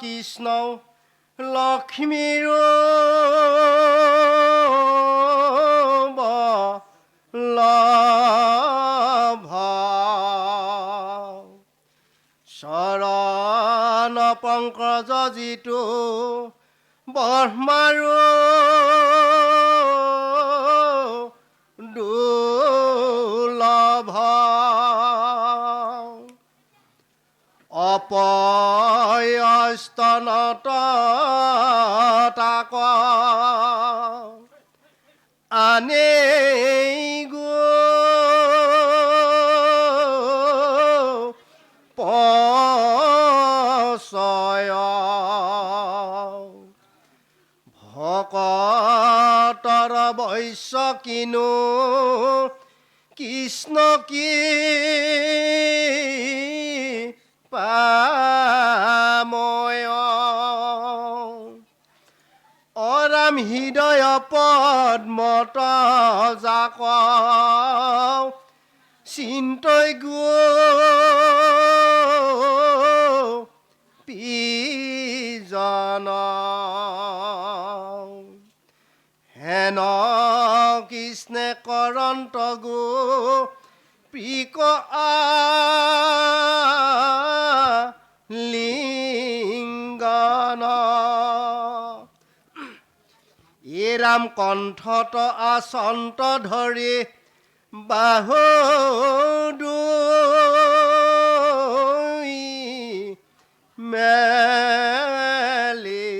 কৃষ্ণ লক্ষ্মীৰ শৰণ পংকজ যিটো ব্ৰহ্মাৰো দুৰ্লভ অপয়স্তনত তাক আনে পচয় ভকতৰ বৈশ্য কিনো কৃষ্ণ কি পাময় অৰাম হৃদয় পদ্মত যাক চিন্তই পিজন হেন কৃষ্ণে কৰন্ত পিক লিংগন এ ৰাম কণ্ঠত আচন্ত ধৰি বাহুদুই মেলি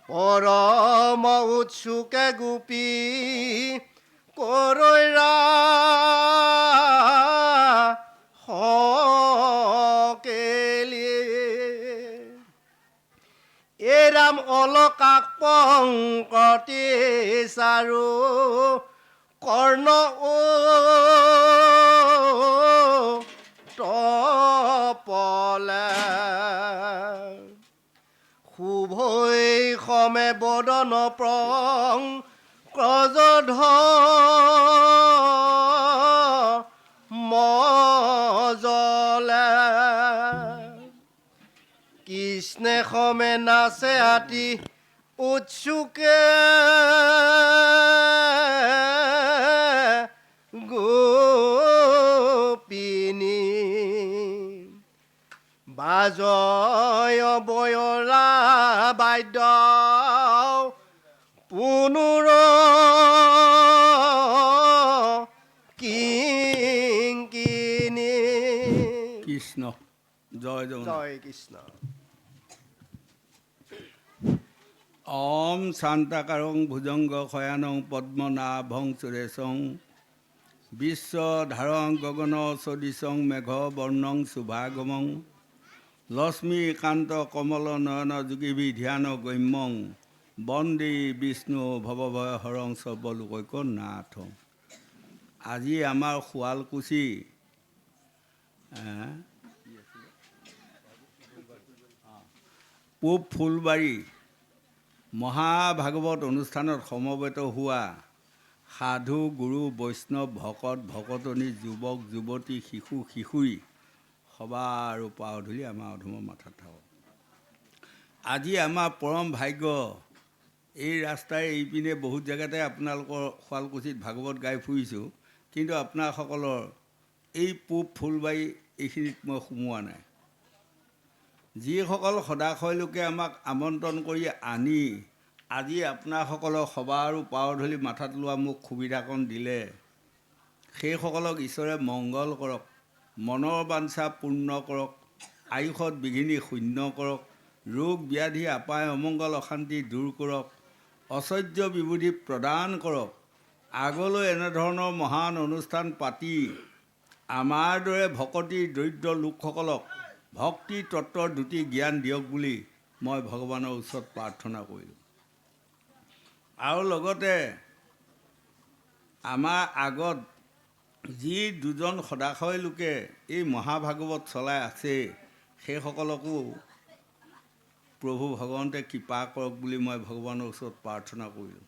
পৰম উৎসুকে গোপী কৰৈৰা সকেলি এ ৰাম অলকাক পংকতি চাৰু কৰ্ণ তপলে শুভৈ সমে বদন প্ৰং ক্ৰজধ মজলে কৃষ্ণে সমে নাচে আতি উৎসুকে গোপিনী বাজয় বয়ৰা বাদ্য পুনৰ কিংকিনী কৃষ্ণ জয় জয় কৃষ্ণ ওম শান্তাকাৰং ভুজংগ শয়ানং পদ্মনাভং সুৰেশং বিশ্বধাৰং গগন সদৃশং মেঘ বৰ্ণং শুভাগমং লক্ষ্মীকান্ত কমল নয়ন যোগীভি ধ্যান গম্যং বন্দে বিষ্ণু ভৱভয় হৰং সৰ্বলোকৈকনাথ। আজি আমাৰ শুৱালকুছি পূব ফুলবাৰী মহাভাগৱত অনুষ্ঠানত সমবেত হোৱা সাধু গুৰু বৈষ্ণৱ ভকত ভকতনী যুৱক যুৱতী শিশু কিশোৰী সবাৰ পাৱধূলি আমাৰ অধমৰ মাথাত থাকক। আজি আমাৰ পৰম ভাগ্য এই ৰাস্তাই এইপিনে বহুত জেগাতে আপোনালোকৰ শুৱালকুছিত ভাগৱত গাই ফুৰিছোঁ, কিন্তু আপোনাসকলৰ এই পূব ফুলবাৰী এইখিনিত মই সোমোৱা নাই। যিসকল সদাশয় লোকে আমাক আমন্ত্ৰণ কৰি আনি আজি আপোনাসকলৰ সবাৰো পাৱধূলি মাথাত লোৱা মোক সুবিধাকণ দিলে, সেইসকলক ঈশ্বৰে মংগল কৰক, মনৰ বাঞ্ছা পূৰ্ণ কৰক, আয়ুষত বিঘিনি শূন্য কৰক, ৰোগ ব্যাধি আপায় অমংগল অশান্তি দূৰ কৰক, ঐশ্বৰ্য বিবুধি প্ৰদান কৰক। আগলৈ এনেধৰণৰ মহান অনুষ্ঠান পাতি আমাৰ দৰে ভকতিৰ দৰিদ্ৰ লোকসকলক ভক্তি তত্ত্বৰ দুটি জ্ঞান দিয়ক বুলি মই ভগৱানৰ ওচৰত প্ৰাৰ্থনা কৰিলোঁ। আৰু লগতে আমাৰ আগত যি দুজন সদাশয় লোকে এই মহাভাগৱত চলাই আছে, সেইসকলকো প্ৰভু ভগৱন্তে কৃপা কৰক বুলি মই ভগৱানৰ ওচৰত প্ৰাৰ্থনা কৰিলোঁ।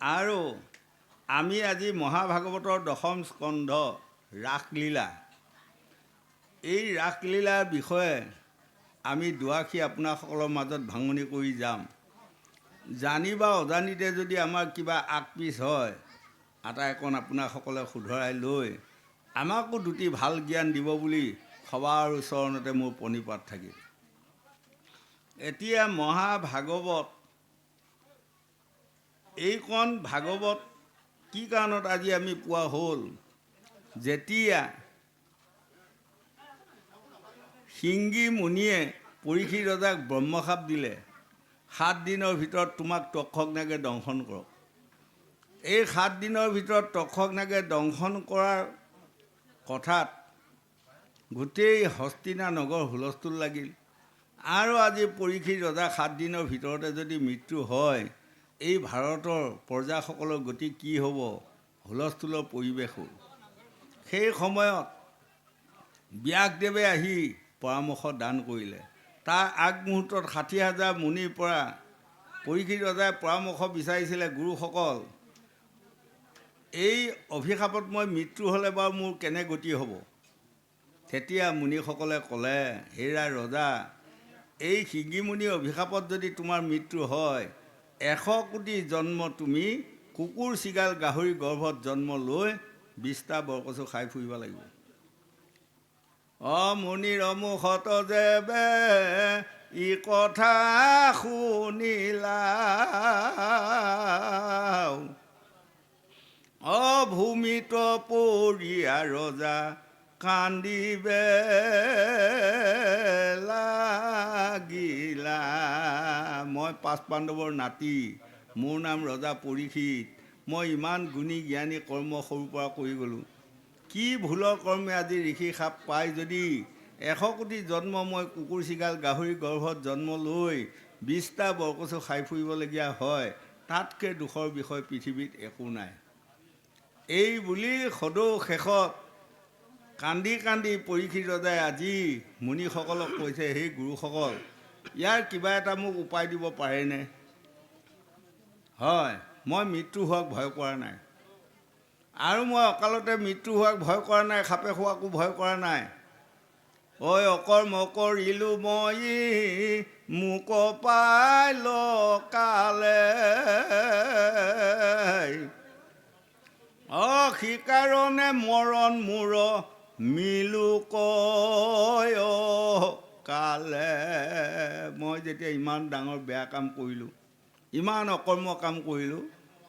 আৰু আমি আজি মহাভাগৱতৰ দশম স্কন্ধ ৰাসলীলা, এই ৰাসলীলাৰ বিষয়ে আমি দুআষী আপোনাসকলৰ মাজত ভাঙনি কৰি যাম। জানি বা অজানিতে যদি আমাৰ কিবা আগপিছ হয়, আটাইকণ আপোনাসকলে শুধৰাই লৈ আমাকো দুটি ভাল জ্ঞান দিব বুলি সবাৰ ওচৰণতে মোৰ প্ৰণিপাত থাকিল। এতিয়া মহাভাগৱত, এইখন ভাগৱত কি কাৰণত আজি আমি পোৱা হ'ল, যেতিয়া শিংগী মুনিয়ে পৰীক্ষিত ৰজাক ব্ৰহ্মশাপ দিলে, 7 দিনৰ ভিতৰত তোমাক তক্ষকনাগে দংশন কৰক। এই 7 দিনৰ ভিতৰত তক্ষকনাগে দংশন কৰাৰ কথাত গোটেই হস্তিনা নগৰ হুলস্থুল লাগিল। আৰু আজি পৰীক্ষিত ৰজা 7 দিনৰ ভিতৰতে যদি মৃত্যু হয়, এই ভাৰতৰ প্ৰজাসকলৰ গতি কি হ'ব? হুলস্থুলৰ পৰিৱেশ হ'ল। সেই সময়ত ব্যাসদেৱে আহি পৰামৰ্শ দান কৰিলে। তাৰ আগমুহূৰ্তত 60,000 মুনিৰ পৰা পৰীক্ষিত ৰজাই পৰামৰ্শ বিচাৰিছিলে, গুৰুসকল, এই অভিশাপত মই মৃত্যু হ'লে বাৰু মোৰ কেনে গতি হ'ব? তেতিয়া মুনিসকলে ক'লে, হেৰা ৰজা, এই শিংগীমুনিৰ অভিশাপত যদি তোমাৰ মৃত্যু হয়, 100 কোটি জন্ম তুমি কুকুৰ চিগাল গাহৰি গৰ্ভত জন্ম লৈ 20টা বৰকচু খাই ফুৰিব লাগিব। মুনিৰ মুখত যেবে ই কথা শুনিলা, ভূমিত পৰিয়া ৰজা কান্দিবে লাগিলা। মই 5 পাণ্ডৱৰ নাতি, মোৰ নাম ৰজা পৰীক্ষিত। মই ইমান গুণী জ্ঞানী কৰ্ম সৰুৰ পৰা কৰি গ'লোঁ। কি ভুলৰ কৰ্মে আজি ঋষি সাপ পাই যদি 100 কোটি জন্ম মই কুকুৰ চিগাল গাহৰি গৰ্ভত জন্ম লৈ 20টা বৰকচু খাই ফুৰিবলগীয়া হয়, তাতকৈ দুখৰ বিষয় পৃথিৱীত একো নাই। এই বুলি সদৌ শেষত কান্দি কান্দি পৰীক্ষিত ৰজাই আজি মুনিসকলক কৈছে, সেই গুৰুসকল, ইয়াৰ কিবা এটা মোক উপায় দিব পাৰেনে? হয়, মই মৃত্যু হোৱাক ভয় কৰা নাই, আৰু মই অকালতে মৃত্যু হোৱাক ভয় কৰা নাই, সাপে খোৱাকো ভয় কৰা নাই। ঐ অকৰ্ম কৰিলো মই মোক পাই লকালে, সিকাৰণে মৰণ মূৰ মিলো কয় কালে। মই যেতিয়া ইমান ডাঙৰ বেয়া কাম কৰিলোঁ, ইমান অকৰ্ম কাম কৰিলোঁ,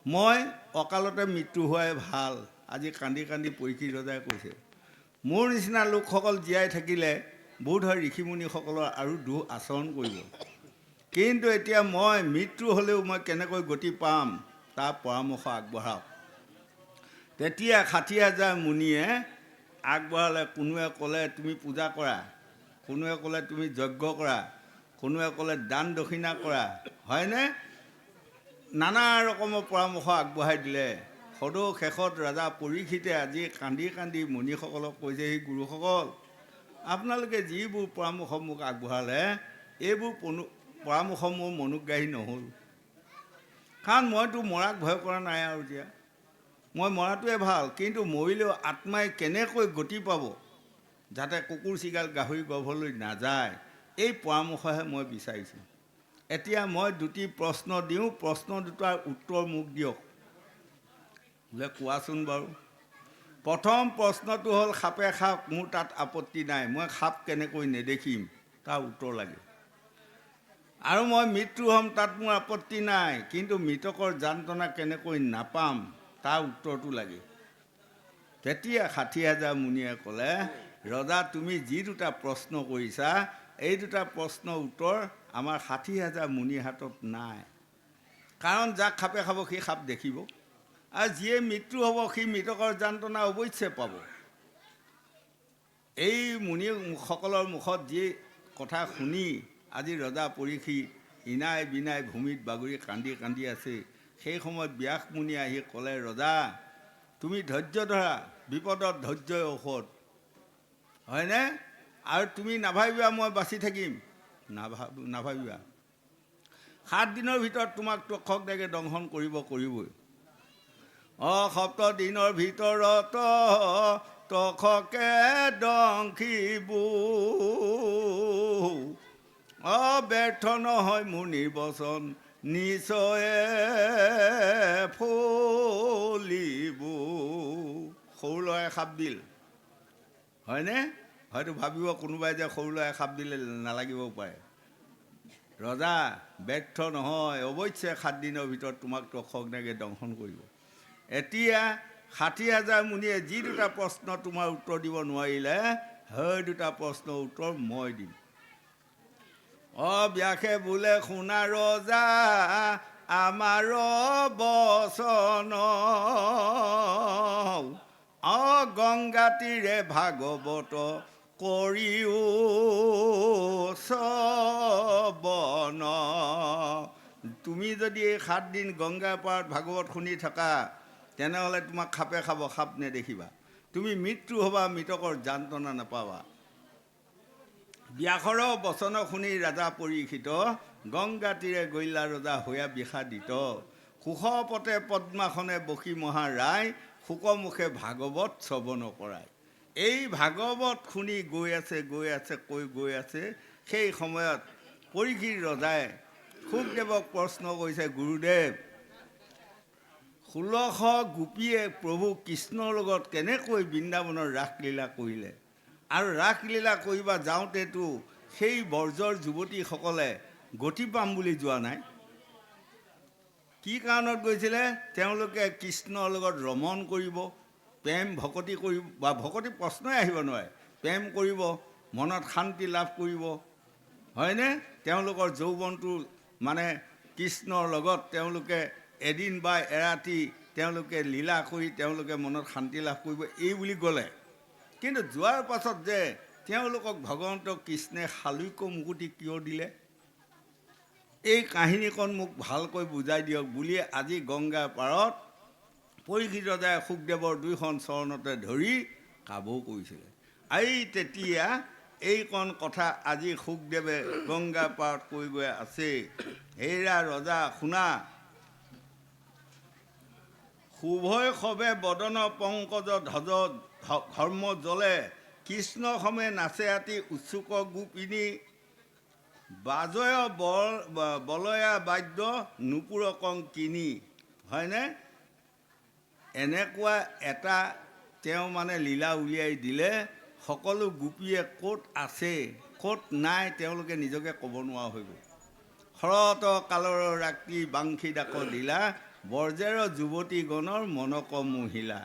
মই অকালতে মৃত্যু হোৱাই ভাল। আজি কান্দি কান্দি পৰীক্ষিত ৰজাই কৈছে, মোৰ নিচিনা লোকসকল জীয়াই থাকিলে বোধ হয় ঋষিমুনিসকলৰ আৰু দুখ আচৰণ কৰিব, কিন্তু এতিয়া মই মৃত্যু হ'লেও মই কেনেকৈ গতি পাম তাৰ পৰামৰ্শ আগবঢ়াওক। তেতিয়া 60,000 মুনিয়ে আগবঢ়ালে। কোনোৱে ক'লে তুমি পূজা কৰা, কোনোৱে ক'লে তুমি যজ্ঞ কৰা, কোনোৱে ক'লে দান দক্ষিণা কৰা, হয়নে? নানা ৰকমৰ পৰামৰ্শ আগবঢ়াই দিলে। সদৌ শেষত ৰজা পৰীক্ষিতে আজি কান্দি কান্দি মুনিসকলক কৈছে, সেই গুৰুসকল, আপোনালোকে যিবোৰ পৰামৰ্শ মোক আগবঢ়ালে, এইবোৰ পৰামৰ্শ মোৰ মনোগ্ৰাহী নহ'ল। কাৰণ মইতো মৰাক ভয় কৰা নাই আৰু এতিয়া। মই মৰাটোৱে ভাল, কিন্তু মৰিলেও আত্মাই কেনেকৈ গতি পাব যাতে কুকুৰ চিগাল গাহৰি গৰ্ভলৈ নাযায়, এই পৰামৰ্শহে মই বিচাৰিছোঁ। এতিয়া মই 2টি প্ৰশ্ন দিওঁ, প্ৰশ্ন দুটাৰ উত্তৰ মোক দিয়ক। বোলে কোৱাচোন বাৰু। প্ৰথম প্ৰশ্নটো হ'ল, সাপে খাওক, মোৰ তাত আপত্তি নাই, মই সাপ কেনেকৈ নেদেখিম, তাৰ উত্তৰ লাগে। আৰু মই মৃত্যু হ'ম, তাত মোৰ আপত্তি নাই, কিন্তু মৃতকৰ যান্ত্ৰণা কেনেকৈ নাপাম, তাৰ উত্তৰটো লাগে। তেতিয়া 60,000 মুনিয়ে ক'লে, ৰজা তুমি যি 2টা প্ৰশ্ন কৰিছা, এই 2টা প্ৰশ্নৰ উত্তৰ আমাৰ 60,000 মুনিৰ হাতত নাই। কাৰণ যাক সাপে খাব সি সাপ দেখিব, আৰু যিয়ে মৃত্যু হ'ব সি মৃতকৰ যান্ত্ৰণা অৱশ্যে পাব। এই মুনিসকলৰ মুখত যি কথা শুনি আজি ৰজা পৰীক্ষিত ইনাই বিনাই ভূমিত বাগৰি কান্দি কান্দি আছে। সেই সময়ত ব্যাস মুনিয়ে আহি ক'লে, ৰজা তুমি ধৈৰ্য ধৰা, বিপদত ধৈৰ্যই ঔষধ, হয়নে? আৰু তুমি নাভাবিবা মই বাচি থাকিম, নাভাবিবা। 7 দিনৰ ভিতৰত তোমাক তক্ষকনাগে দংশন কৰিবই। 7 দিনৰ ভিতৰত তক্ষকে দংশিব, ব্যৰ্থ নহয় মোৰ নিৰ্বচন নিশ্চয়ে ফলিব। সৰু ল'ৰাই সাপ দিল, হয়নে? হয়তো ভাবিব কোনোবাই যে সৰু ল'ৰাই সাপ দিলে নালাগিবও পাৰে। ৰজা ব্যৰ্থ নহয়, অৱশ্যে 7 দিনৰ ভিতৰত তোমাক তক্ষকনাগে দংশন কৰিব। এতিয়া 60,000 মুনিয়ে যি দুটা প্ৰশ্ন তোমাৰ উত্তৰ দিব নোৱাৰিলে, সেই দুটা প্ৰশ্নৰ উত্তৰ মই দিম। ব্যাসে বোলে শুনা ৰজা আমাৰ বচন, গংগা তীৰে ভাগৱত কৰিও শ্ৰৱণ। তুমি যদি এই 7 দিন গংগাৰ পাৰত ভাগৱত শুনি থকা, তেনেহ'লে তোমাক সাপে খাব, সাপ নেদেখিবা। তুমি মৃত্যু হ'বা, মৃতকৰ যান্ত্ৰণা নাপাবা। ব্যাসৰ বচন শুনি ৰাজা পৰীক্ষিত, গংগা তীৰে গৈলা ৰজা হৈয়া বিষাদিত। সুখপতে পদ্মাসনে বসি মহাৰাই, শোকমুখে ভাগৱত শ্ৰৱণ কৰাই। এই ভাগৱত শুনি গৈ আছে কৈ গৈ আছে, সেই সময়ত পৰীক্ষিত ৰজাই শুকদেৱক প্ৰশ্ন কৰিছে, গুৰুদেৱ 1600 গোপীয়ে প্ৰভু কৃষ্ণৰ লগত কেনেকৈ বৃন্দাবনৰ ৰাসলীলা কৰিলে? আৰু ৰাসলীলা কৰিব যাওঁতেতো সেই বৰ্জৰ যুৱতীসকলে গতি পাম বুলি যোৱা নাই। কি কাৰণত গৈছিলে? তেওঁলোকে কৃষ্ণৰ লগত ৰমণ কৰিব, প্ৰেম ভকতি কৰিব, বা ভকতি প্ৰশ্নই আহিব নোৱাৰে, প্ৰেম কৰিব, মনত শান্তি লাভ কৰিব, হয়নে? তেওঁলোকৰ যৌৱনটো মানে কৃষ্ণৰ লগত তেওঁলোকে এদিন বা এৰাতি তেওঁলোকে লীলা কৰি তেওঁলোকে মনত শান্তি লাভ কৰিব, এই বুলি গ'লে। কিন্তু যোৱাৰ পাছত যে তেওঁলোকক ভগৱন্ত কৃষ্ণে শালুক্য মুকুতি কিয় দিলে, এই কাহিনীকণ মোক ভালকৈ বুজাই দিয়ক বুলি আজি গংগাৰ পাৰত পৰীক্ষিত ৰজাই শুকদেৱৰ 2খন চৰণতে ধৰি কাবৌ কৰিছিলে। এই তেতিয়া এইকণ কথা আজি শুকদেৱে গংগাৰ পাৰত কৈ গৈ আছে, হেৰা ৰজা শুনা, শুভয় সবে বদন পংকজ ধ্বজ ধৰ্ম জলে, কৃষ্ণ সমেত নাচে আতি উৎসুক গোপিনী, বাজয় বলয়া বাদ্য নুপুৰকং কিনি। হয়নে? এনেকুৱা এটা তেওঁ মানে লীলা উলিয়াই দিলে, সকলো গোপীয়ে ক'ত আছে ক'ত নাই তেওঁলোকে নিজকে ক'ব নোৱাৰা হৈ গ'ল। শৰত কালৰ ৰাতি বাংশী ডাক দিলা, বৰ্জেৰ যুৱতীগণৰ মনক মহিলা।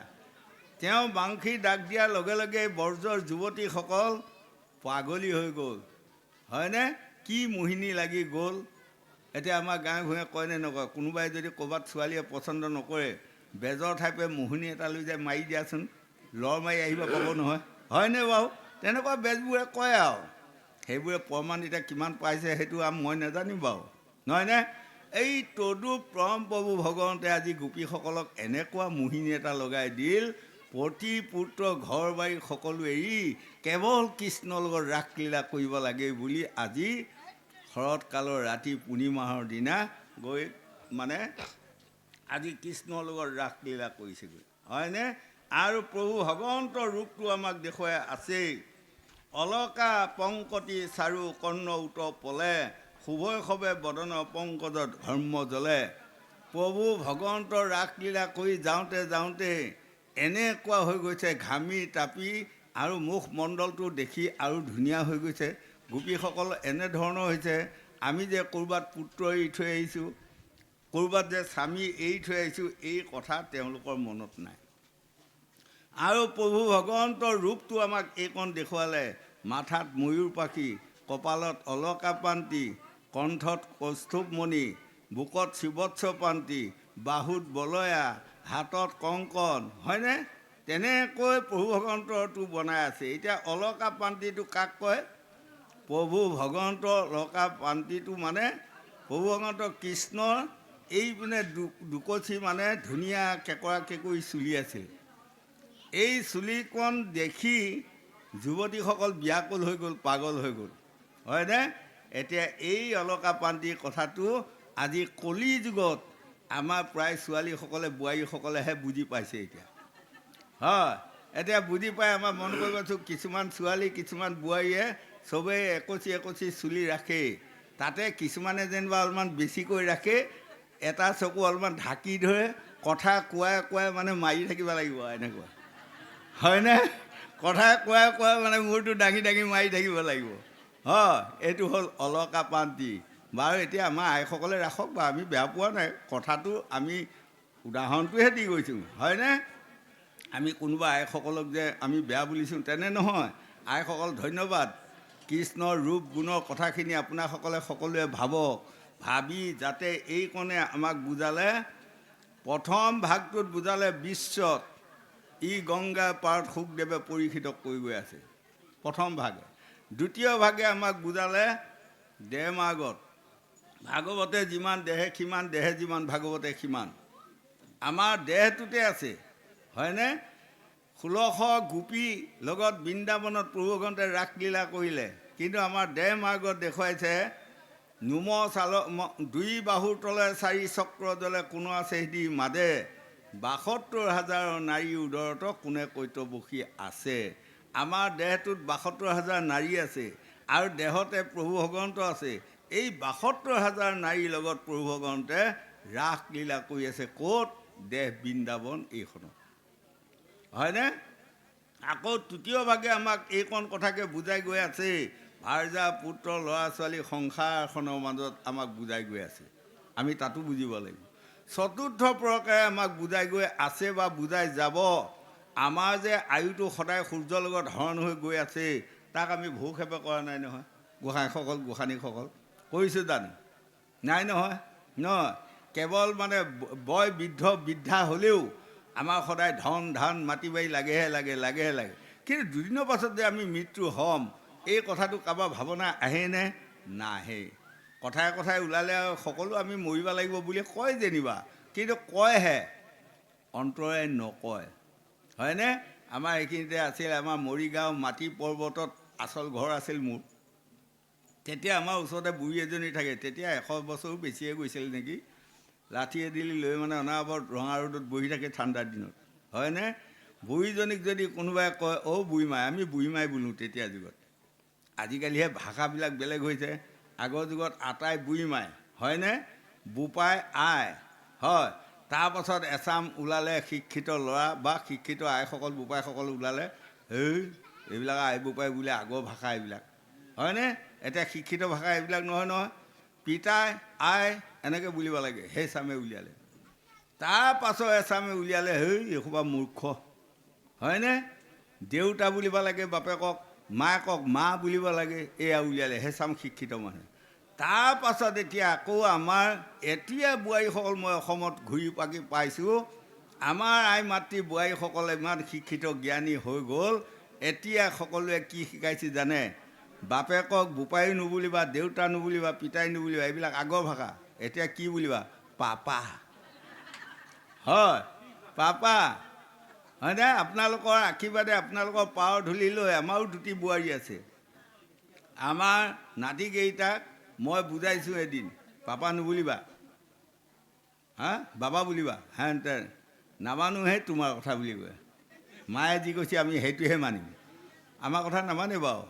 তেওঁ বাংশী ডাক দিয়াৰ লগে লগে বৰ্জৰ যুৱতীসকল পাগলী হৈ গ'ল, হয়নে? কি মোহিনী লাগি গ'ল। এতিয়া আমাৰ গাঁৱে ভূঞে কয়নে নকয়, কোনোবাই যদি ক'ৰবাত ছোৱালীয়ে পচন্দ নকৰে, বেজৰ ঠাইপে মোহিনী এটা লৈ যায় মাৰি দিয়াচোন, লৰ মাৰি আহিব পাব নহয়, হয়নে বাৰু? তেনেকুৱা বেজবোৰে কয় আৰু, সেইবোৰে প্ৰমাণ এতিয়া কিমান পাইছে সেইটো মই নাজানিম বাৰু, নহয়নে? এই তদুপ পৰম প্ৰভু ভগৱন্তে আজি গোপীসকলক এনেকুৱা মোহিনী এটা লগাই দিল, পতি পুত্ৰ ঘৰ বাৰী সকলো এৰি কেৱল কৃষ্ণৰ লগত ৰাসলীলা কৰিব লাগে বুলি আজি শৰৎকালৰ ৰাতি পূৰ্ণিমাহৰ দিনা গৈ মানে আজি কৃষ্ণৰ লগত ৰাসলীলা কৰিছেগৈ, হয়নে? আৰু প্ৰভু ভগৱন্তৰ ৰূপটো আমাক দেখুৱাই আছেই। অলকা পংকতি চাৰু কৰ্ণ উত পলে, শুভয় সবে বদন পংকজ ধৰ্ম জলে। প্ৰভু ভগৱন্তৰ ৰাসলীলা কৰি যাওঁতে এনেকুৱা হৈ গৈছে, ঘামি তাপি আৰু মুখমণ্ডলটো দেখি আৰু ধুনীয়া হৈ গৈছে। গোপীসকল এনেধৰণৰ হৈছে, আমি যে ক'ৰবাত পুত্ৰ এৰি থৈ আহিছোঁ, ক'ৰবাত যে স্বামী এৰি থৈ আহিছোঁ, এই কথা তেওঁলোকৰ মনত নাই। আৰু প্ৰভু ভগৱন্তৰ ৰূপটো আমাক এইকণ দেখুৱালে, মাথাত ময়ূৰ পাখি, কপালত অলকা পান্তি, কণ্ঠত কৌস্তুভমণি, বুকত শিৱৎস পান্তি, বাহুত বলয়া, হাতত কংকণ, হয়নে? তেনেকৈ প্ৰভু ভগৱন্তৰটো বনাই আছে। এতিয়া অলকা পান্তিটো কাক কয়? প্ৰভু ভগৱন্তৰ অলকা পান্তিটো মানে প্ৰভু ভগৱন্ত কৃষ্ণৰ এইপিনে দুকচি মানে ধুনীয়া কেঁকৰা কেঁকুৰি চুলি আছিল। এই চুলিকণ দেখি যুৱতীসকল ব্যাকুল হৈ গ'ল, পাগল হৈ গ'ল, হয়নে? এতিয়া এই অলকা পান্তিৰ কথাটো আজি কলি যুগত আমাৰ প্ৰায় ছোৱালীসকলে বোৱাৰীসকলেহে বুজি পাইছে এতিয়া, হয়। এতিয়া বুজি পাই আমাৰ মন কৰিবচোন, কিছুমান ছোৱালী কিছুমান বোৱাৰীয়ে চবেই একচি চুলি ৰাখেই, তাতে কিছুমানে যেনিবা অলপমান বেছিকৈ ৰাখে, এটা চকু অলপমান ঢাকি ধৰে, কথা কোৱাই কোৱাই মানে মাৰি থাকিব লাগিব এনেকুৱা, হয়নে? কথা কোৱাই কোৱাই মানে মূৰটো দাঙি দাঙি মাৰি থাকিব লাগিব। হয়, এইটো হ'ল অলকা পাণ্টি। বাৰু এতিয়া আমাৰ আইসকলে ৰাখক বা আমি বেয়া পোৱা নাই, কথাটো আমি উদাহৰণটোহে দি গৈছোঁ, হয়নে? আমি কোনোবা আইসকলক যে আমি বেয়া বুলিছোঁ তেনে নহয়। আইসকল ধন্যবাদ। কৃষ্ণৰ ৰূপ গুণৰ কথাখিনি আপোনাসকলে সকলোৱে ভাবক, ভাবি যাতে এইকণে আমাক বুজালে। প্ৰথম ভাগটোত বুজালে বিশ্বত, ই গংগা পাৰত শুকদেৱে পৰীক্ষিত কৰি গৈ আছে, প্ৰথম ভাগে। দ্বিতীয় ভাগে আমাক বুজালে দেহ মাৰ্গত, ভাগৱতে যিমান দেহে সিমান, দেহে যিমান ভাগৱতে সিমান। আমাৰ দেহটোতে আছে, হয়নে? 1600 গোপী লগত বৃন্দাবনত প্ৰভু ভগৱন্তে ৰাসলীলা কৰিলে, কিন্তু আমাৰ দেহ মাৰ্গত দেখুৱাইছে নোম চাল দুই বাহুৰ তলে 4 চক্ৰ জলে কোনো আছে সিদি মাদে 72,000 নাৰী উদৰত কোনে কৈতবসী আছে। আমাৰ দেহটোত 72,000 নাৰী আছে আৰু দেহতে প্ৰভু ভগৱন্ত আছে। এই 72,000 নাৰীৰ লগত প্ৰভু ভগৱন্তে ৰাসলীলা কৰি আছে। ক'ত? দেহ বৃন্দাবন এইখনত, হয়নে? আকৌ তৃতীয় ভাগে আমাক এইকণ কথাকে বুজাই গৈ আছে, ভাৰ্যা পুত্ৰ ল'ৰা ছোৱালী সংসাৰখনৰ মাজত আমাক বুজাই গৈ আছে, আমি তাতো বুজিব লাগিব। চতুৰ্থ প্ৰকাৰে আমাক বুজাই গৈ আছে বা বুজাই যাব, আমাৰ যে আয়ুটো সদায় সূৰ্যৰ লগত হৰণ হৈ গৈ আছে, তাক আমি ভূক্ষেপে কৰা নাই নহয়। গোসাঁইসকল গোসাঁনীসকল কৰিছোঁ জানো? নাই নহয়। নহয়, কেৱল মানে বয় বৃদ্ধ বৃদ্ধা হ'লেও আমাৰ সদায় ধন ধান মাটি বাৰী লাগেহে লাগে। কিন্তু দুদিনৰ পাছত যে আমি মৃত্যু হ'ম, এই কথাটো কাৰোবাৰ ভাৱনা আহেনে? নাহে। কথাই কথাই ওলালে আৰু সকলো আমি মৰিব লাগিব বুলি কয় যেনিবা, কিন্তু কয়হে, অন্তৰে নকয়, হয়নে? আমাৰ এইখিনিতে আছিল, আমাৰ মৰিগাঁও মাটি পৰ্বতত আচল ঘৰ আছিল মোৰ। তেতিয়া আমাৰ ওচৰতে বুঢ়ী এজনী থাকে, তেতিয়া 100 বছৰো বেছিয়ে গৈছিল নেকি। লাঠি এদিলি লৈ মানে অনাবৰত ৰঙা ৰ'দত বহি থাকে ঠাণ্ডাৰ দিনত, হয়নে? বুঢ়ীজনীক যদি কোনোবাই কয়, অ' বুঢ়ীমাই, আমি বুঢ়ীমাই বোলোঁ তেতিয়া যুগত। আজিকালিহে ভাষাবিলাক বেলেগ হৈছে। আগৰ যুগত আটাই বুঢ়ীমাই, হয়নে? বোপাই আই, হয়। তাৰপাছত এচাম ওলালে শিক্ষিত ল'ৰা বা শিক্ষিত আইসকল বোপাইসকল ওলালে, এইবিলাক আই বোপাই বোলে আগৰ ভাষা এইবিলাক, হয়নে? এতিয়া শিক্ষিত ভাষা এইবিলাক নহয়। পিতাই আই এনেকৈ বুলিব লাগে, সেই চামে উলিয়ালে। তাৰপাছত এচামে উলিয়ালে, এইসোপা মূৰ্খ, হয়নে? দেউতা বুলিব লাগে বাপেকক, মাকক মা বুলিব লাগে, এয়া উলিয়ালে সেই চাম শিক্ষিত মানুহ। তাৰপাছত এতিয়া আকৌ আমাৰ এতিয়া বোৱাৰীসকল, মই অসমত ঘূৰি পাকি পাইছোঁ, আমাৰ আই মাতৃ বোৱাৰীসকলে ইমান শিক্ষিত জ্ঞানী হৈ গ'ল। এতিয়া সকলোৱে কি শিকাইছে জানে? বাপেকক বোপায়ো নুবুলিবা, দেউতা নুবুলিবা, পিতাই নুবুলিবা, এইবিলাক আগৰ ভাষা। এতিয়া কি বুলিবা? পাপা, হয়, পাপা, হয়নে? আপোনালোকৰ আশীৰ্বাদে, আপোনালোকৰ পাৰ ধূলি লৈ আমাৰো দুটি বোৱাৰী আছে। আমাৰ নাতিকেইটাক মই বুজাইছোঁ এদিন, পাপা নুবুলিবা, বাবা বুলিবা, তেন নামানোহে তোমাৰ কথা বুলি কয়। মায়ে যি কৈছে আমি সেইটোহে মানিম, আমাৰ কথা নামানে বাৰু,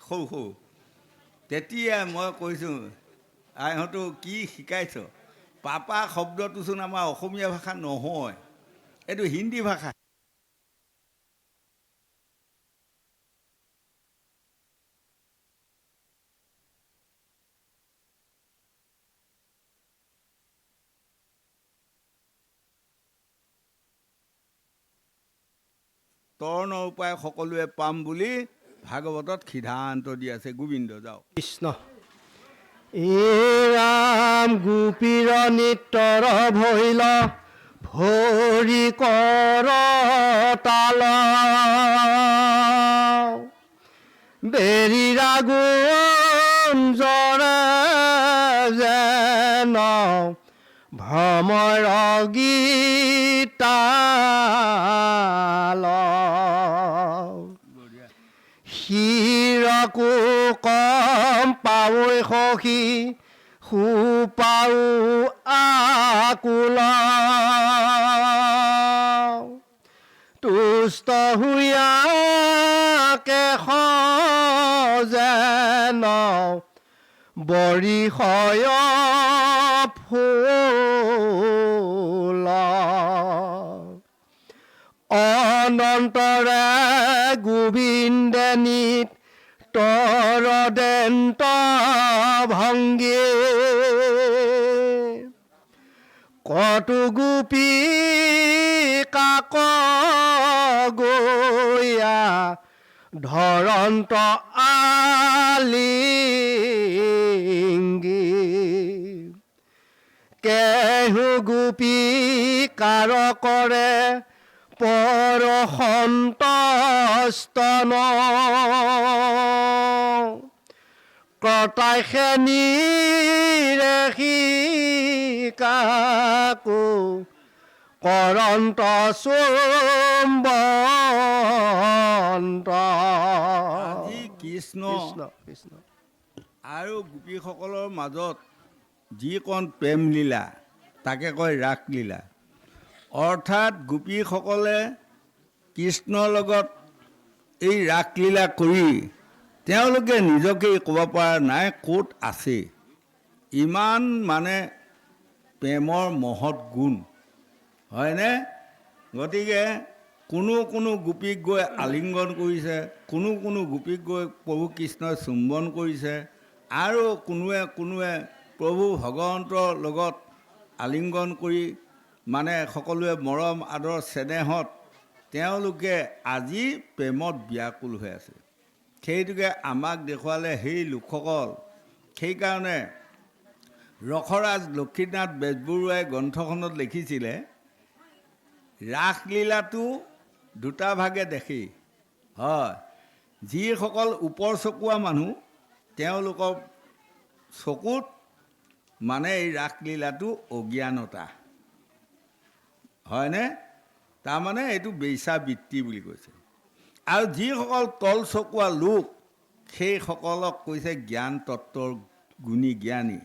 সৰু। তেতিয়া মই কৈছোঁ, আইহঁতো কি শিকাইছ? পাপা শব্দটোচোন আমাৰ অসমীয়া ভাষা নহয়, এইটো হিন্দী ভাষা। তৰণৰ উপায় সকলোৱে পাম বুলি ভাগৱতত সিদ্ধান্ত দি আছে। গোবিন্দ যাওক। কৃষ্ণ। ৰাম গোপীৰ নিত্যৰ ভৈল ভৰি কৰ তাল বেৰিৰা গুঞ্জৰে যেন ভ্ৰমৰ গীতাল শিৰকো কম পাৱৈ সখী সুপাও আকুল তুষ্ট হুয়াকে যেন বৰিষয় ফুল অনন্তৰে গোবিন্দে নিত তৰদেন্ত ভংগী কটু গোপী কাক গয়া ধৰন্ত আলিংগী কেহু গোপী কাৰ কৰে পৰ সন্তস্তন কটাইখে নিৰেখি কাকো কৰন্ত চুম্বন্ত আজি কৃষ্ণ কৃষ্ণ কৃষ্ণ আৰু গোপীসকলৰ মাজত যিকণ প্ৰেম লীলা তাকে কয় ৰাসলীলা। অৰ্থাৎ গোপীসকলে কৃষ্ণৰ লগত এই ৰাসলীলা কৰি তেওঁলোকে নিজকেই ক'ব পৰা নাই ক'ত আছে। ইমান মানে প্ৰেমৰ মহৎ গুণ হয়নে? গতিকে কোনো গোপীক গৈ আলিংগন কৰিছে, কোনো গোপীক গৈ প্ৰভু কৃষ্ণই চুম্বন কৰিছে, আৰু কোনোৱে প্ৰভু ভগৱন্তৰ লগত আলিংগন কৰি মানে সকলোৱে মৰম আদৰ চেনেহত তেওঁলোকে আজি প্ৰেমত ব্যাকুল হৈ আছে। সেইটোকে আমাক দেখুৱালে সেই লোকসকল। সেইকাৰণে ৰসৰাজ লক্ষ্মীনাথ বেজবৰুৱাই গ্ৰন্থখনত লিখিছিলে, ৰাসলীলাটো দুটা ভাগে দেখি হয়। যিসকল ওপৰ চকুৱা মানুহ তেওঁলোকৰ চকুত মানে এই ৰাসলীলাটো অজ্ঞানতা হয়নে? তাৰমানে এইটো বেইছাবৃত্তি বুলি কৈছে। আৰু যিসকল তল চকুৱা লোক সেইসকলক কৈছে জ্ঞান তত্ত্বৰ গুণী জ্ঞানী।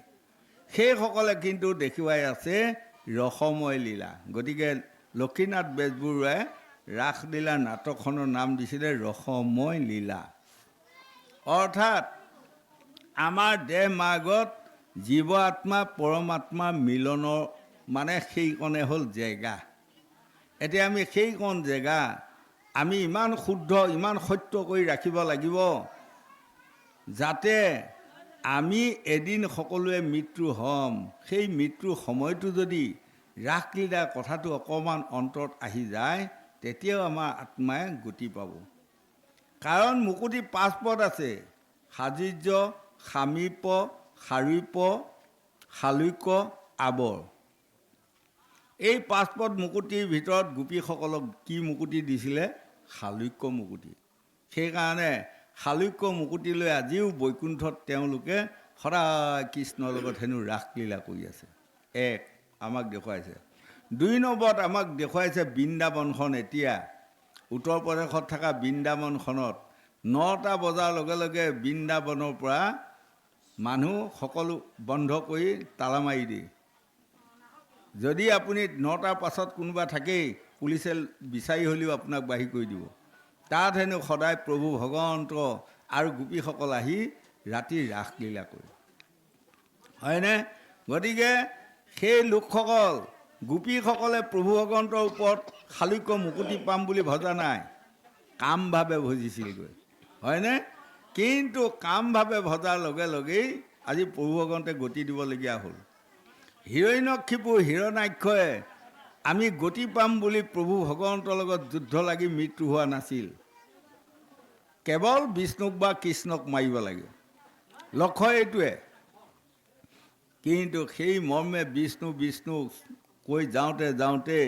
সেইসকলে কিন্তু দেখুৱাই আছে ৰসময় লীলা। গতিকে লক্ষ্মীনাথ বেজবৰুৱাই ৰাসলীলা নাটকখনৰ নাম দিছিলে ৰসময় লীলা। অৰ্থাৎ আমাৰ দেহ মাৰ্গত জীৱ আত্মা পৰমাত্মা মিলনৰ মানে সেইকণে হ'ল জেগা। এতিয়া আমি সেইকণ জেগা আমি ইমান শুদ্ধ ইমান সত্য কৰি ৰাখিব লাগিব যাতে আমি এদিন সকলোৱে মৃত্যু হ'ম। সেই মৃত্যুৰ সময়টো যদি ৰাসলীলাৰ কথাটো অকণমান অন্তৰত আহি যায় তেতিয়াও আমাৰ আত্মাই গতি পাব। কাৰণ মুকুতি পাঁচপদ আছে, সাযুজ্য, সামীপ, সাৰূপ্য, শালুক্য, আৱৰ। এই পাঁচপদ মুকুতিৰ ভিতৰত গোপীসকলক কি মুকুতি দিছিলে? শালুক্য মুকুতি। সেইকাৰণে শালুক্য মুকুতি লৈ আজিও বৈকুণ্ঠত তেওঁলোকে সদায় কৃষ্ণৰ লগত হেনো ৰাসলীলা কৰি আছে। এক আমাক দেখুৱাইছে। ২ নম্বৰত আমাক দেখুৱাইছে বৃন্দাবনখন। এতিয়া উত্তৰ প্ৰদেশত থকা বৃন্দাবনখনত ৯টা বজাৰ লগে লগে বৃন্দাবনৰ পৰা মানুহ সকলো বন্ধ কৰি তালা মাৰি দিয়ে। যদি আপুনি ৯টাৰ পাছত কোনোবা থাকেই পুলিচে বিচাৰি হ'লেও আপোনাক বাহিৰ কৰি দিব। তাত হেনো সদায় প্ৰভু ভগৱন্ত আৰু গোপীসকল আহি ৰাতি ৰাসলীলা কৰে হয়নে? গতিকে সেই লোকসকল গোপীসকলে প্ৰভু ভগৱন্তৰ ওপৰত শালুক্য মুকুতি পাম বুলি ভজা নাই, কামভাৱে ভজিছিলগৈ হয়নে? কিন্তু কামভাৱে ভজাৰ লগে লগেই আজি প্ৰভু ভগৱন্তে গতি দিবলগীয়া হ'ল। হিৰণ্যকশিপু হিৰণ্যাক্ষই আমি গতি পাম বুলি প্ৰভু ভগৱন্তৰ লগত যুদ্ধ লাগি মৃত্যু হোৱা নাছিল। কেৱল বিষ্ণুক বা কৃষ্ণক মাৰিব লাগে, লক্ষ্য এইটোৱে। কিন্তু সেই মৰ্মে বিষ্ণু বিষ্ণু কৈ যাওঁতে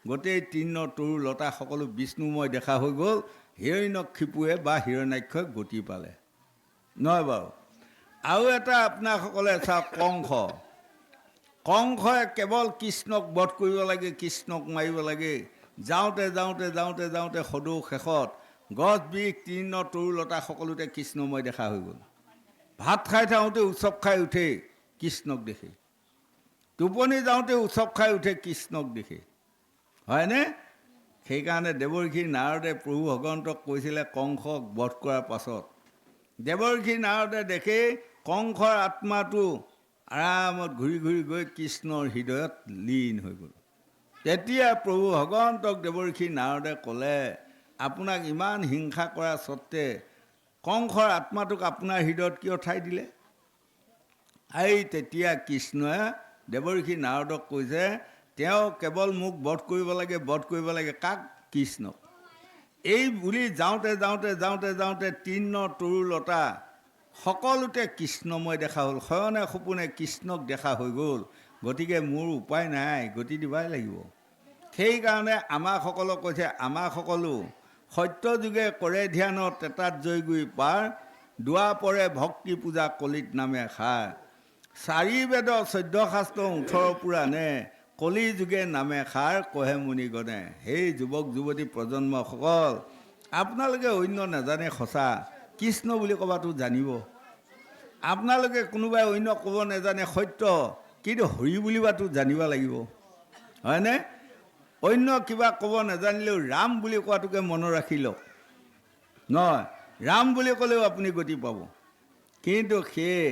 গোটেই তৃণ তৰু লতা সকলো বিষ্ণুময় দেখা হৈ গ'ল। হিৰণ্যকশিপুৱে বা হিৰণ্যাক্ষই গতি পালে নহয় বাৰু। আৰু এটা আপোনাসকলে চাওক, কংসই কেৱল কৃষ্ণক বধ কৰিব লাগে, কৃষ্ণক মাৰিব লাগে। যাওঁতে সদৌ শেষত গছ বিষ তৃণ তৰু লতা সকলোতে কৃষ্ণময় দেখা হৈ গ'ল। ভাত খাই থাকোঁতে উৎসৱ খাই উঠে কৃষ্ণক দেখে, টোপনি যাওঁতে উৎসৱ খাই উঠে কৃষ্ণক দেখে হয়নে? সেইকাৰণে দেৱৰ্ষি নাৰদে প্ৰভু ভগৱন্তক কৈছিলে কংসক বধ কৰাৰ পাছত। দেৱৰ্ষি নাৰদে দেখে কংসৰ আত্মাটো আৰামত ঘূৰি ঘূৰি গৈ কৃষ্ণৰ হৃদয়ত লীন হৈ গ'ল। তেতিয়া প্ৰভু ভগৱন্তক দেৱৰ্ষি নাৰদে ক'লে, আপোনাক ইমান হিংসা কৰা স্বত্তে কংসৰ আত্মাটোক আপোনাৰ হৃদয়ত কিয় ঠাই দিলে? তেতিয়া কৃষ্ণই দেৱৰ্ষি নাৰদক কৈছে, তেওঁ কেৱল মোক বধ কৰিব লাগে, বধ কৰিব লাগে। কাক? কৃষ্ণক। এই বুলি যাওঁতে যাওঁতে যাওঁতে যাওঁতে তৃণ তৰুলতা সকলোতে কৃষ্ণময় দেখা হ'ল। শয়নে সপোনে কৃষ্ণক দেখা হৈ গ'ল। গতিকে মোৰ উপায় নাই, গতি দিবাই লাগিব। সেইকাৰণে আমাকসকলক কৈছে, আমাক সকলো সত্য যুগে কৰে ধ্যানত তেতাত জয়গুৰি পাৰ, দুৱাপৰে ভক্তি পূজা কলিত নামে সাৰ। 4 বেদ 14 শাস্ত্ৰ 18 পুৰাণে, কলি যুগে নামে সাৰ কহে মুনিগণে। সেই যুৱক যুৱতী প্ৰজন্মসকল, আপোনালোকে অন্য নাজানে সঁচা, কৃষ্ণ বুলি ক'বাতো জানিব। আপোনালোকে কোনোবাই অন্য ক'ব নাজানে সত্য, কিন্তু হৰি বুলিবাতো জানিব লাগিব, হয়নে? অন্য কিবা ক'ব নাজানিলেও ৰাম বুলি কোৱাটোকে মনত ৰাখি লওক। নহয়, ৰাম বুলি ক'লেও আপুনি গতি পাব। কিন্তু সেই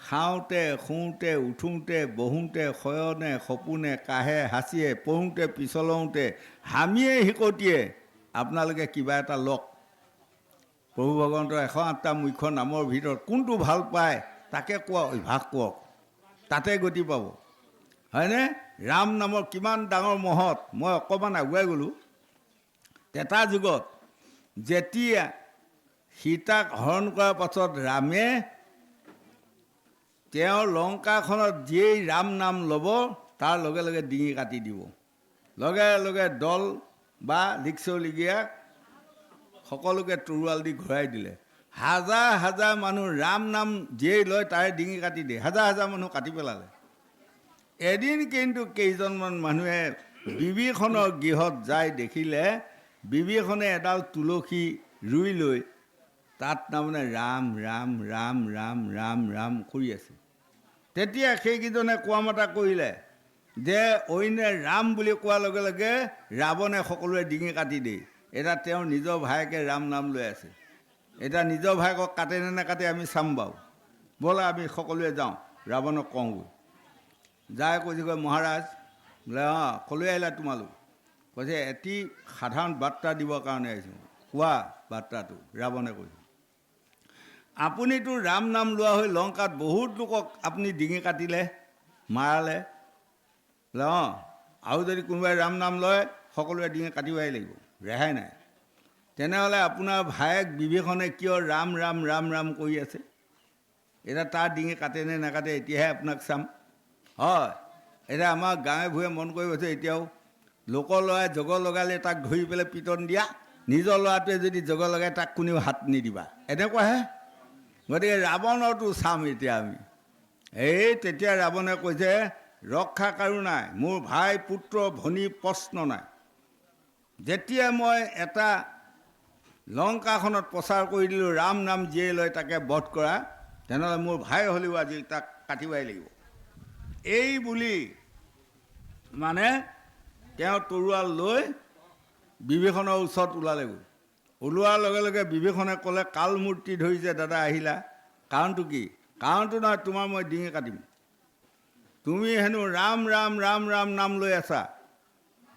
খাওঁতে শুওঁতে উঠোঁতে বহোঁতে শয়নে সপোনে কাহে হাঁচিয়ে পঢ়োঁতে পিছলওঁতে হামিয়ে শিকটিয়ে আপোনালোকে কিবা এটা লওক। প্ৰভু ভগৱন্তৰ 108টা মুখ্য নামৰ ভিতৰত কোনটো ভাল পায় তাকে কোৱা অভ্যাস কৰক, তাতে গতি পাব, হয়নে? ৰাম নামৰ কিমান ডাঙৰ মহৎ। মই অকণমান আগুৱাই গ'লোঁ। এটা যুগত যেতিয়া সীতাক হৰণ কৰাৰ পাছত ৰামে তেওঁৰ লংকাখনত যেই ৰাম নাম ল'ব, তাৰ লগে লগে ডিঙি কাটি দিব। লগে লগে দল বা লিকচলীগীয়াক সকলোকে তৰোৱাল দি ঘূৰাই দিলে। হাজাৰ হাজাৰ মানুহ ৰাম নাম যেই লয় তাৰে ডিঙি কাটি দিয়ে। হাজাৰ হাজাৰ মানুহ কাটি পেলালে। এদিন কিন্তু কেইজনমান মানুহে বিভীষণৰ গৃহত যাই দেখিলে বিভীষণে এডাল তুলসী ৰুই লৈ তাত তাৰমানে ৰাম ৰাম ৰাম ৰাম ৰাম ৰাম কৰি আছে। তেতিয়া সেইকেইজনে কোৱা মতা কৰিলে যে অইনে ৰাম বুলি কোৱাৰ লগে লগে ৰাৱণে সকলোৱে ডিঙি কাটি দিয়ে। এতিয়া তেওঁৰ নিজৰ ভায়েকে ৰাম নাম লৈ আছে। এতিয়া নিজৰ ভায়েকক কাটে নে নাকাটে আমি চাম বাৰু। ব'লা আমি সকলোৱে যাওঁ, ৰাৱণক কওঁগৈ। যাই কৈছেগৈ, মহাৰাজ বোলে অঁ ক'লৈ আহিলা তোমালোক? কৈছে এটি সাধাৰণ বাৰ্তা দিবৰ কাৰণে আহিছোঁ। কোৱা বাৰ্তাটো। ৰাৱণে কৈছে, আপুনিতো ৰাম নাম লোৱা হৈ লংকাত বহুত লোকক আপুনি ডিঙি কাটিলে, মাৰালে। বোলে অঁ, আৰু যদি কোনোবাই ৰাম নাম লয় সকলোৱে ডিঙি কাটিবই লাগিব, ৰেহাই নাই। তেনেহ'লে আপোনাৰ ভায়েক বিভীষণে কিয় ৰাম ৰাম ৰাম ৰাম কৰি আছে? এতিয়া তাৰ ডিঙি কাটে নে নাকাটে এতিয়াহে আপোনাক চাম। হয়, এতিয়া আমাৰ গাঁৱে ভূঞে মন কৰি গৈছে এতিয়াও লোকৰ ল'ৰাই জগ লগালে তাক ধৰি পেলাই পিটন দিয়া, নিজৰ ল'ৰাটোৱে যদি জগ লগাই তাক কোনেও হাত নিদিবা, এনেকুৱাহে। গতিকে ৰাৱণৰটো চাম এতিয়া আমি। তেতিয়া ৰাৱণে কৈছে, ৰক্ষা কাৰো নাই, মোৰ ভাই পুত্ৰ ভনী প্ৰশ্ন নাই। যেতিয়া মই এটা লংকাখনত প্ৰচাৰ কৰি দিলোঁ ৰাম নাম যিয়ে লয় তাকে বধ কৰা, তেনেহ'লে মোৰ ভাই হ'লেও আজি তাক কাটিবই লাগিব। এই বুলি মানে তেওঁ তৰোৱাল লৈ বিভীষণৰ ওচৰত ওলালেগৈ। ওলোৱাৰ লগে লগে বিভীষণে ক'লে, কাল মূৰ্তি ধৰিছে দাদা আহিলা, কাৰণটো কি? কাৰণটো নহয়, তোমাৰ মই ডিঙি কাটিম। তুমি হেনো ৰাম ৰাম ৰাম ৰাম নাম লৈ আছা,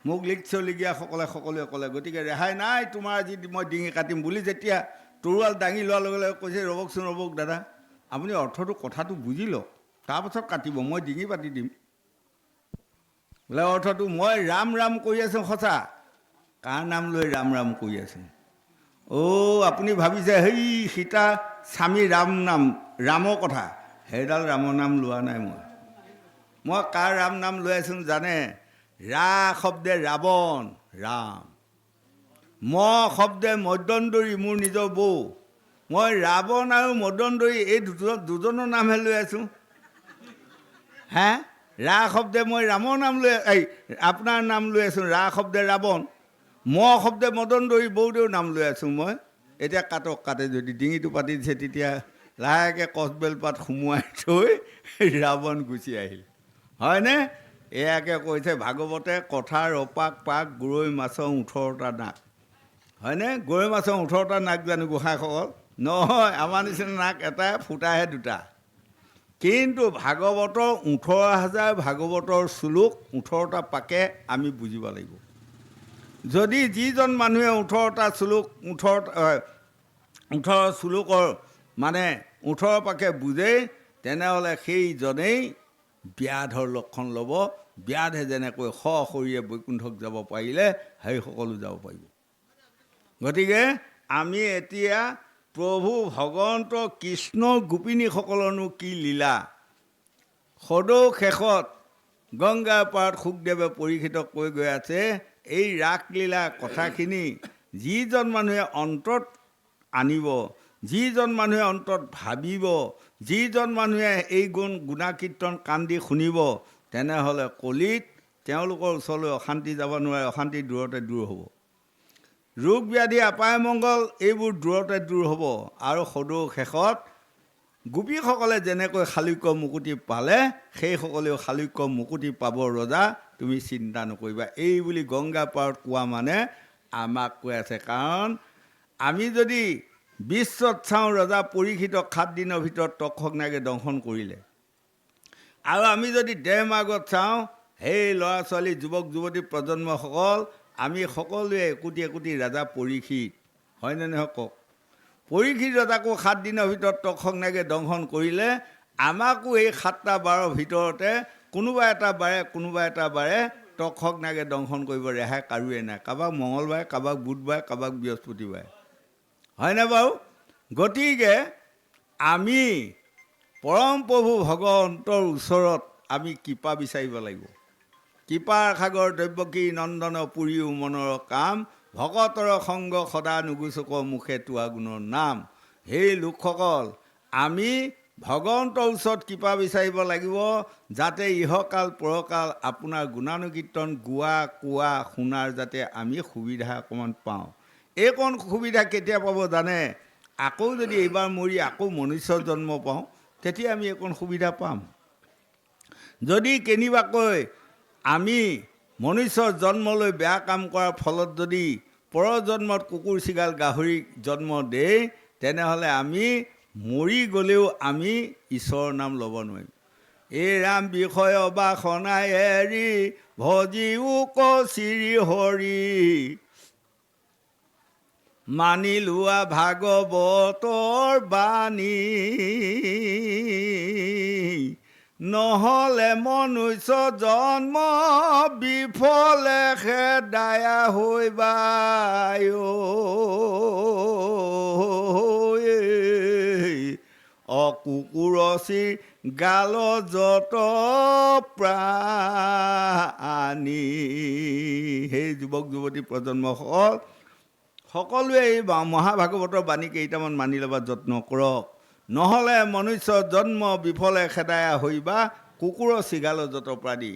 মোক লিকচলীগীয়াসকলে সকলোৱে ক'লে, গতিকে ৰেহাই নাই, তোমাৰ আজি মই ডিঙি কাটিম বুলি যেতিয়া তৰোৱাল দাঙি লোৱাৰ লগে লগে কৈছে, ৰ'বকচোন ৰ'বক দাদা, আপুনি অৰ্থটো কথাটো বুজি লওক, তাৰপাছত কাটিব, মই ডিঙি পাতি দিম। বোলে অৰ্থটো মই ৰাম ৰাম কৰি আছোঁ সঁচা, কাৰ নাম লৈ ৰাম ৰাম কৰি আছোঁ? আপুনি ভাবিছে সেই সীতা স্বামী ৰাম নাম, ৰামৰ কথা, সেইডাল ৰামৰ নাম লোৱা নাই। মই কাৰ ৰাম নাম লৈ আছোঁ জানে? ৰা শব্দে ৰাৱণ ৰাম, ম শব্দে মদন্দৰী মোৰ নিজৰ বৌ। মই ৰাৱণ আৰু মদন্দৰী এই দুজনৰ নামহে লৈ আছোঁ। হে, ৰা শব্দে মই ৰামৰ নাম লৈ আপোনাৰ নাম লৈ আছোঁ, ৰা শব্দে ৰাৱণ, ম শব্দে মদন্দৰী বৌদেউৰ নাম লৈ আছোঁ মই। এতিয়া কাটক, কাটে যদি ডিঙিটো পাতি দিছে তেতিয়া লাহেকৈ কচবেল পাত সুমুৱাই থৈ ৰাৱণ গুচি আহিল, হয়নে? এয়াকে কৈছে ভাগৱতে, কথাৰ অপাক পাক গৰৈ মাছৰ 18টা নাক, হয়নে? গৰৈ মাছৰ 18টা নাক জানো গোসাঁইসকল? নহয়, আমাৰ নিচিনা নাক এটাই, ফুটাহে দুটা, কিন্তু ভাগৱতৰ 18,000 ভাগৱতৰ শ্লোক 18টা পাকে আমি বুজিব লাগিব। যদি যিজন মানুহে 18টা শ্লোক 18 শ্লোকৰ মানে 18 পাকে বুজে, তেনেহ'লে সেইজনেই ব্যাধৰ লক্ষণ ল'ব। ব্যাধে যেনেকৈ সশৰীৰে বৈকুণ্ঠক যাব পাৰিলে সেই সকলো যাব পাৰিব। গতিকে আমি এতিয়া প্ৰভু ভগৱন্ত কৃষ্ণ গোপিনীসকলৰনো কি লীলা, সদৌ শেষত গংগাৰ পাৰত শুকদেৱে পৰীক্ষিতক কৈ গৈ আছে, এই ৰাসলীলা কথাখিনি যিজন মানুহে অন্তৰত আনিব, যিজন মানুহে অন্তৰত ভাবিব, যিজন মানুহে এই গুণাকীৰ্তন কান্দি শুনিব, তেনেহ'লে কলিত তেওঁলোকৰ ওচৰলৈ অশান্তি যাব নোৱাৰে, অশান্তি দূৰতে দূৰ হ'ব। ৰোগ ব্যাধি আপায় মংগল এইবোৰ দূৰতে দূৰ হ'ব। আৰু সদৌ শেষত গোপীসকলে যেনেকৈ শালুক্য মুকুতি পালে, সেইসকলেও শালুক্য মুকুতি পাব ৰজা, তুমি চিন্তা নকৰিবা। এই বুলি গংগা পাৰত কোৱা মানে আমাক কৈ আছে। কাৰণ আমি যদি বিশ্বত চাওঁ, ৰজা পৰীক্ষিতক 7 দিনৰ ভিতৰত তক্ষকনাগে দংশন কৰিলে। আৰু আমি যদি দেহ মাৰ্গত চাওঁ, সেই ল'ৰা ছোৱালী যুৱক যুৱতী প্ৰজন্মসকল আমি সকলোৱে একোটি একোটি ৰাজা পৰীক্ষিত, হয়নে নহয় কওক? পৰীক্ষিত ৰজাকো 7 দিনৰ ভিতৰত তক্ষকনাগে দংশন কৰিলে। আমাকো এই 7টা বাৰৰ ভিতৰতে কোনোবা এটা বাৰে তক্ষকনাগে দংশন কৰিব, ৰেহাই কাৰোৱে নাই। কাৰোবাক মঙলবাৰে, কাৰোবাক বুধবাৰে, কাৰোবাক বৃহস্পতিবাৰে, হয়নে বাৰু? গতিকে আমি পৰম প্ৰভু ভগৱন্তৰ ওচৰত আমি কৃপা বিচাৰিব লাগিব। কৃপাৰ সাগৰ দৈৱকী নন্দন পুৰীও মনৰ কাম, ভকতৰ সংগ সদা নুগুচক মুখে তোৱা গুণৰ নাম। সেই লোকসকল আমি ভগৱন্তৰ ওচৰত কৃপা বিচাৰিব লাগিব, যাতে ইহকাল পৰকাল আপোনাৰ গুণানুকীৰ্তন গোৱা কোৱা শুনাৰ যাতে আমি সুবিধা অকণমান পাওঁ। এইকণ সুবিধা কেতিয়া পাব জানে? আকৌ যদি এইবাৰ মৰি আকৌ মনুষ্যৰ জন্ম পাওঁ, তেতিয়া আমি এইকণ সুবিধা পাম। যদি কেনিবাকৈ আমি মনুষ্যৰ জন্ম লৈ বেয়া কাম কৰাৰ ফলত যদি পৰজন্মত কুকুৰ চিগাল গাহৰি জন্ম দেই, তেনেহ'লে আমি মৰি গ'লেও আমি ঈশ্বৰৰ নাম ল'ব নোৱাৰিম। এই ৰাম বিষয় বাসনাই এৰি ভজিও কচিৰি হৰি, মানি লোৱা ভাগৱতৰ বাণী, নহ'লে মনুষ্য জন্ম বিফলে খেদায়া হৈবা। কুকুৰচি গাল যত প্ৰাণী। সেই যুৱক যুৱতী প্ৰজন্মসকল সকলোৱে এই মহাভাগৱতৰ বাণী কেইটামান মানি ল'বা যত্ন কৰক। নহ'লে মনুষ্য জন্ম বিফলে খেদায়া হৈবা, কুকুৰৰ চিগাল যত প্ৰাণী।